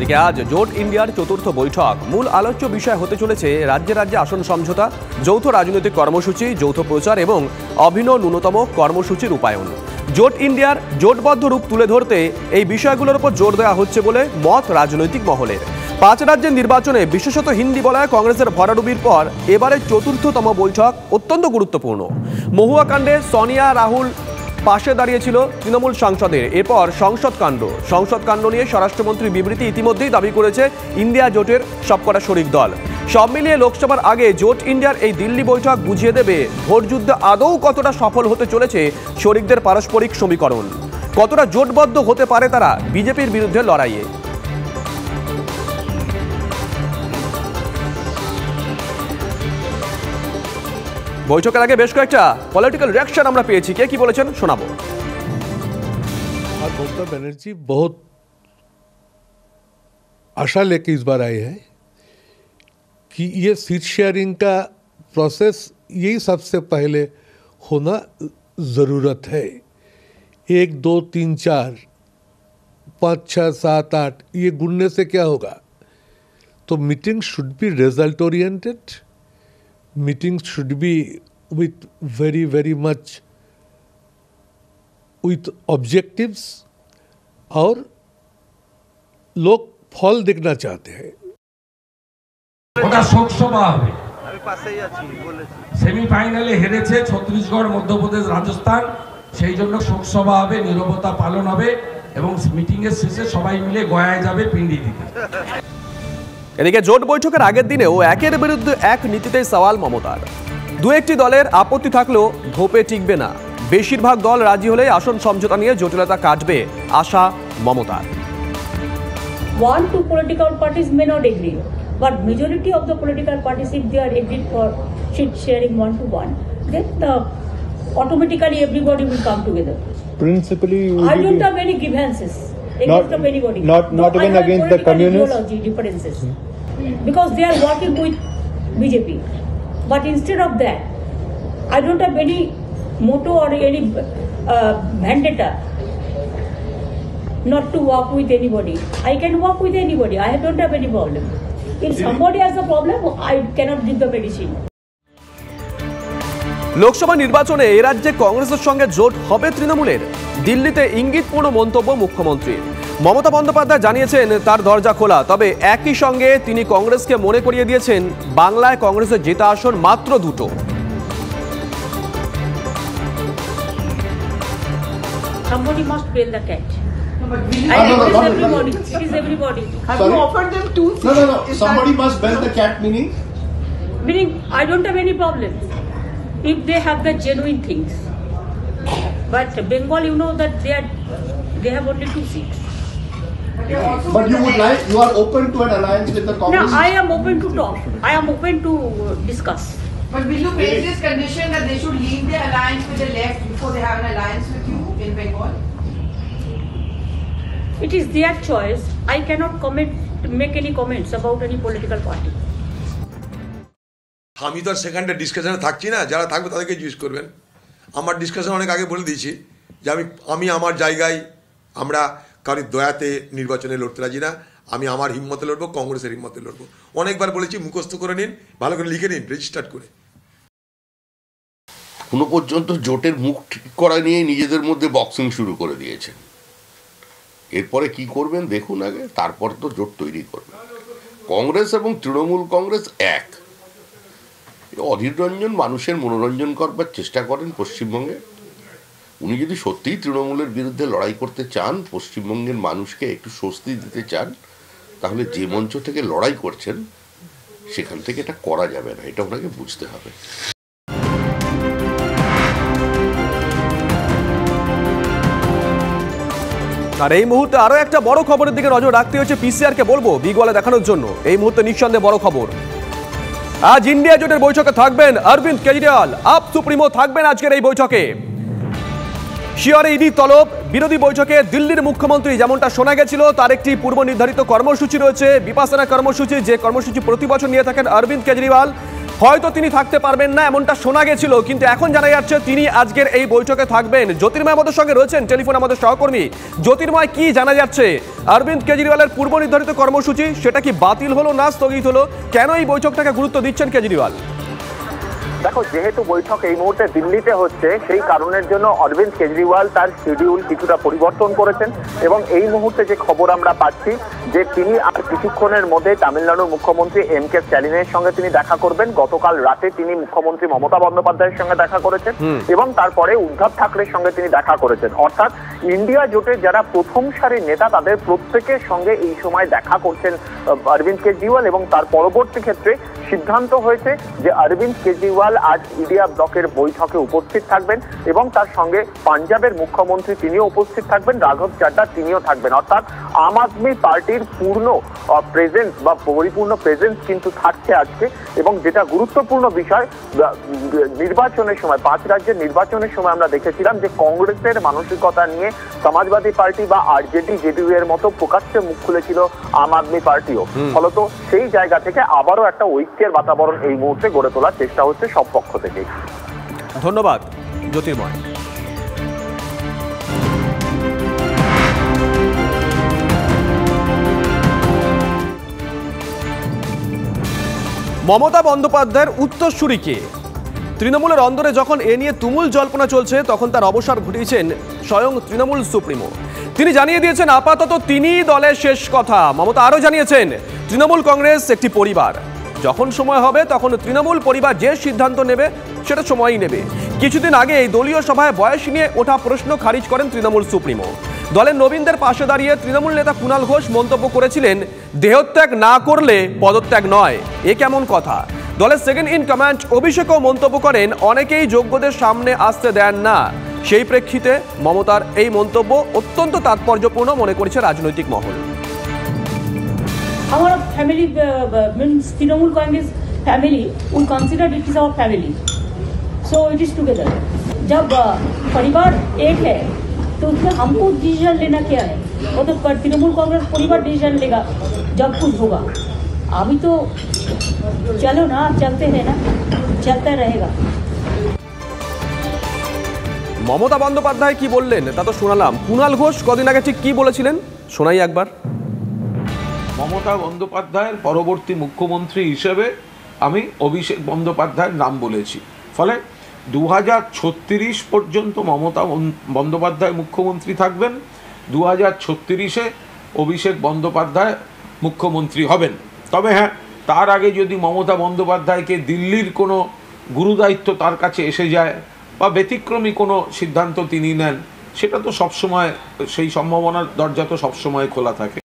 এদিকে আজ জোট ইন্ডিয়ার চতুর্থ বৈঠক। মূল আলোচ্য বিষয় হতে চলেছে রাজ্যে রাজ্যে আসন সমঝোতা, যৌথ রাজনৈতিক কর্মসূচি, যৌথ প্রচার এবং অভিন্ন ন্যূনতম কর্মসূচির রূপায়ণ। জোট ইন্ডিয়ার জোটবদ্ধ রূপ তুলে ধরতে এই বিষয়গুলোর উপর জোর দেওয়া হচ্ছে বলে মত রাজনৈতিক মহলের। 5 রাজ্যের নির্বাচনে বিশেষত হিন্দি বলায় কংগ্রেসের ভরাডুবির পর এবারে চতুর্থতম বৈঠক অত্যন্ত গুরুত্বপূর্ণ। মহুয়া কাণ্ডে সোনিয়া রাহুল পাশে দাঁড়িয়েছিল তৃণমূল সাংসদের। এরপর সংসদ কাণ্ড নিয়ে স্বরাষ্ট্রমন্ত্রীর বিবৃতি ইতিমধ্যেই দাবি করেছে ইন্ডিয়া জোটের সবকটা শরিক দল। সব মিলিয়ে লোকসভার আগে জোট ইন্ডিয়ার এই দিল্লি বৈঠক বুঝিয়ে দেবে ভোটযুদ্ধে আদৌ কতটা সফল হতে চলেছে শরিকদের পারস্পরিক সমীকরণ, কতটা জোটবদ্ধ হতে পারে তারা বিজেপির বিরুদ্ধে লড়াইয়ে। বৈঠকের আগে বেশ কয়েকটা পলিটিক্যাল রিঅ্যাকশন আমরা পেয়েছি, কে কি বলেছেন শোনাবো। ममता बनर्जी बहुत आशा लेके इस बार आए हैं कि ये सीट शेयरिंग का प्रोसेस यही सबसे पहले होना ज़रूरत है। 1 2 3 4 5 6 7 8 ये गुणने से क्या होगा? तो meeting should be result oriented, meeting should be with very much with objectives और लोग फल देखना चाहते हैं। ওটা শোকসভা হবে। সেমিফাইনালে হেরেছে ছত্তিশগড়, মধ্যপ্রদেশ, রাজস্থান, সেই জন্য শোকসভা হবে, নীরবতা পালন হবে এবং মিটিং এর শেষে সবাই মিলে গয়ায় যাবে পিন্ডি দিতে। এদিকে জোট বৈঠকের আগের দিনেও একের বিরুদ্ধে এক নীতিতেই সওয়াল মমতার। দু একটি দলের আপত্তি থাকলেও ধোপে টিকবে না, বেশিরভাগ দল রাজি হলে আসন সমঝোতা নিয়ে জটিলতা কাটবে আশা মমতার। 1-2 political parties may not agree, but majority of the political parties, if they are agreed for seat sharing 1-to-1, then automatically everybody will come together. Principally, I don't have any grievances against of anybody. Not even against the communists. Ideology differences, because they are working with BJP. But instead of that, I don't have any motto or any vendetta not to work with anybody. I can work with anybody. I don't have any problem. If somebody has a problem, I cannot give the medicine. Lok Sabha নির্বাচনে এ রাজ্যে কংগ্রেসের সঙ্গে জোট হবে তৃণমূলের। দিল্লিতে ইঙ্গিতপূর্ণ মন্তব্য মুখ্যমন্ত্রীর। মমতা বন্দ্যোপাধ্যায় জানিয়েছেন তার দরজা খোলা, তবে একই সঙ্গে তিনি কংগ্রেসকে মনে করিয়ে দিয়েছেন বাংলায় কংগ্রেসের জেতা আসন মাত্র 2টো। Somebody must bail the cat. I think it is everybody. It is everybody. Have you offered them 2 seats? No. Somebody must bail the cat, meaning? Meaning, I don't have any problem if they have the genuine things. But Bengal, you know that they have only 2 seats. But you are open to an alliance with the Congress? No, I am open to talk. I am open to discuss. But will you place this condition that they should leave their alliance with the left before they have an alliance with you in Bengal? It is their choice. I cannot make any comments about any political party. আমি তো আর সেখানটা ডিসকাশনে থাকছি না, যারা থাকবে তাদেরকে জিজ্ঞেস করবেন। আমার ডিসকাশন অনেক আগে বলে দিয়েছি যে আমি আমার জায়গায় আমরা কারোর দয়াতে নির্বাচনে লড়তে রাজি না, আমি আমার হিম্মতে লড়বো, কংগ্রেসের হিম্মতে লড়বো। অনেকবার বলেছি, মুখস্থ করে নিন, ভালো করে লিখে নিন, রেজিস্টার করে। কোনো পর্যন্ত জোটের মুখ ঠিক করা নিয়ে নিজেদের মধ্যে বক্সিং শুরু করে দিয়েছে। এরপরে কি করবেন দেখুন আগে, তারপর তো জোট তৈরি করবেন। কংগ্রেস এবং তৃণমূল কংগ্রেস এক। অধীর রঞ্জন মানুষের মনোরঞ্জন করবার চেষ্টা করেন পশ্চিমবঙ্গে। উনি যদি সত্যিই তৃণমূলের বিরুদ্ধে লড়াই করতে চান, পশ্চিমবঙ্গের মানুষকে একটু স্বস্তি দিতে চান, তাহলে যে মঞ্চ থেকে লড়াই করছেন সেখান থেকে এটা করা যাবে না, এটা ওনাকে বুঝতে হবে। আর এই মুহূর্তে আরো একটা বড় খবরের দিকে নজর রাখতে হচ্ছে পিসিআরকে বলবো বিগলে দেখানোর জন্য। এই মুহূর্তে নিঃসন্দেহে বড় খবর, আজ ইন্ডিয়া জোটের বৈঠকে থাকবেন অরবিন্দ কেজরিওয়াল। আপ সুপ্রিমো থাকবেন আজকের এই বৈঠকে। শিয়রে ইডি তলব। বিরোধী বৈঠকে দিল্লির মুখ্যমন্ত্রী, যেমনটা শোনা গেছিল, তার একটি পূর্ব নির্ধারিত কর্মসূচি রয়েছে, বিপাসনা কর্মসূচি, যে কর্মসূচি প্রতি বছর নিয়ে থাকেন অরবিন্দ কেজরিওয়াল। হয়তো তিনি থাকতে পারবেন না এমনটা শোনা গেছিল, কিন্তু এখন জানা যাচ্ছে তিনি আজকের এই বৈঠকে থাকবেন। জ্যোতির্ময় আমাদের সঙ্গে রয়েছেন টেলিফোনে, আমাদের সহকর্মী। জ্যোতির্ময়, কি জানা যাচ্ছে? অরবিন্দ কেজরিওয়ালের পূর্ব নির্ধারিত কর্মসূচি সেটা কি বাতিল হলো না স্থগিত হলো? কেন এই বৈঠকটাকে গুরুত্ব দিচ্ছেন কেজরিওয়াল? দেখো, যেহেতু বৈঠক এই মুহূর্তে দিল্লিতে হচ্ছে, সেই কারণের জন্য অরবিন্দ কেজরিওয়াল তার শিডিউল কিছুটা পরিবর্তন করেছেন এবং এই মুহূর্তে যে খবর আমরা পাচ্ছি যে তিনি আর কিছুক্ষণের মধ্যে তামিলনাড়ুর মুখ্যমন্ত্রী এম.কে. স্ট্যালিনের সঙ্গে তিনি দেখা করবেন। গতকাল রাতে তিনি মুখ্যমন্ত্রী মমতা বন্দ্যোপাধ্যায়ের সঙ্গে দেখা করেছেন এবং তারপরে উদ্ধব ঠাকরের সঙ্গে তিনি দেখা করেছেন। অর্থাৎ ইন্ডিয়া জোটের যারা প্রথম সারির নেতা তাদের প্রত্যেকের সঙ্গে এই সময় দেখা করছেন অরবিন্দ কেজরিওয়াল এবং তার পরবর্তী ক্ষেত্রে সিদ্ধান্ত হয়েছে যে অরবিন্দ কেজরিওয়াল আজ ইন্ডিয়া ব্লকের বৈঠকে উপস্থিত থাকবেন এবং তার সঙ্গে পাঞ্জাবের মুখ্যমন্ত্রী তিনিও উপস্থিত থাকবেন, রাঘব চাড্ডা তিনিও থাকবেন। অর্থাৎ আম আদমি পার্টির পূর্ণ প্রেজেন্স বা পরিপূর্ণ প্রেজেন্স কিন্তু থাকছে আজকে। এবং যেটা গুরুত্বপূর্ণ বিষয়, নির্বাচনের সময় 5 রাজ্যের নির্বাচনের সময় আমরা দেখেছিলাম যে কংগ্রেসের মানসিকতা নিয়ে সমাজবাদী পার্টি বা আরজেডি জেডিইউ এর মতো প্রকাশ্যে মুখ খুলেছিল আম আদমি পার্টিও। ফলত সেই জায়গা থেকে আবারও একটা ঐক্যের বাতাবরণ এই মুহূর্তে গড়ে তোলার চেষ্টা হচ্ছে সব পক্ষ থেকে। ধন্যবাদ জ্যোতির্ময়। মমতা বন্দ্যোপাধ্যায়ের উত্তরসূরি কে? তৃণমূলের অন্দরে যখন এ নিয়ে তুমুল জল্পনা চলছে তখন তার অবসর ঘটিয়েছেন স্বয়ং তৃণমূল সুপ্রিমো। তিনি জানিয়ে দিয়েছেন আপাতত তিনিই দলের শেষ কথা। মমতা আরও জানিয়েছেন তৃণমূল কংগ্রেস একটি পরিবার, যখন সময় হবে তখন তৃণমূল পরিবার যে সিদ্ধান্ত নেবে সেটা সময়ই নেবে। কিছুদিন আগে এই দলীয় সভায় বয়স নিয়ে ওঠা প্রশ্ন খারিজ করেন তৃণমূল সুপ্রিমো। দলের নবীনদের পাশে দাঁড়িয়ে তৃণমূল নেতা কুণাল ঘোষ মন্তব্য করেছিলেন, দেহত্যাগ না করলে পদত্যাগ নয়। এ কেমন কথা? দলের সেকেন্ড ইন কমান্ড অভিষেকও মন্তব্য করেন, অনেকেই যোগ্যদের সামনে আসতে দেন না। সেই প্রেক্ষিতে মমতার এই মন্তব্য অত্যন্ত তাৎপর্যপূর্ণ মনে করেছে রাজনৈতিক মহল। Our family means Trinamool Congress family, we consider it is our family, so it is together. जब परिवार एक है तो उसमें हमको डिसीजन लेना क्या है? वो तो तृणमूल कांग्रेस परिवार डिसीजन लेगा जब कुछ होगा। अभी तो चलो ना, चलते हैं ना, चलता रहेगा। মমতা বন্দ্যোপাধ্যায় কি বললেন তা তো শোনালাম। কুণাল ঘোষ কদিন আগে ঠিক কি বলেছিলেন শোনাই একবার। মমতা বন্দ্যোপাধ্যায়ের পরবর্তী মুখ্যমন্ত্রী হিসেবে আমি অভিষেক বন্দ্যোপাধ্যায়ের নাম বলেছি। ফলে 2036 পর্যন্ত মমতা বন্দ্যোপাধ্যায় মুখ্যমন্ত্রী থাকবেন, 2036-এ অভিষেক বন্দ্যোপাধ্যায় মুখ্যমন্ত্রী হবেন। তবে হ্যাঁ, তার আগে যদি মমতা বন্দ্যোপাধ্যায়কে দিল্লির কোনো গুরুদায়িত্ব তার কাছে এসে যায় বা ব্যতিক্রমী কোনো সিদ্ধান্ত তিনি নেন, সেটা তো সবসময়, সেই সম্ভাবনার দরজা তো সবসময় খোলা থাকে।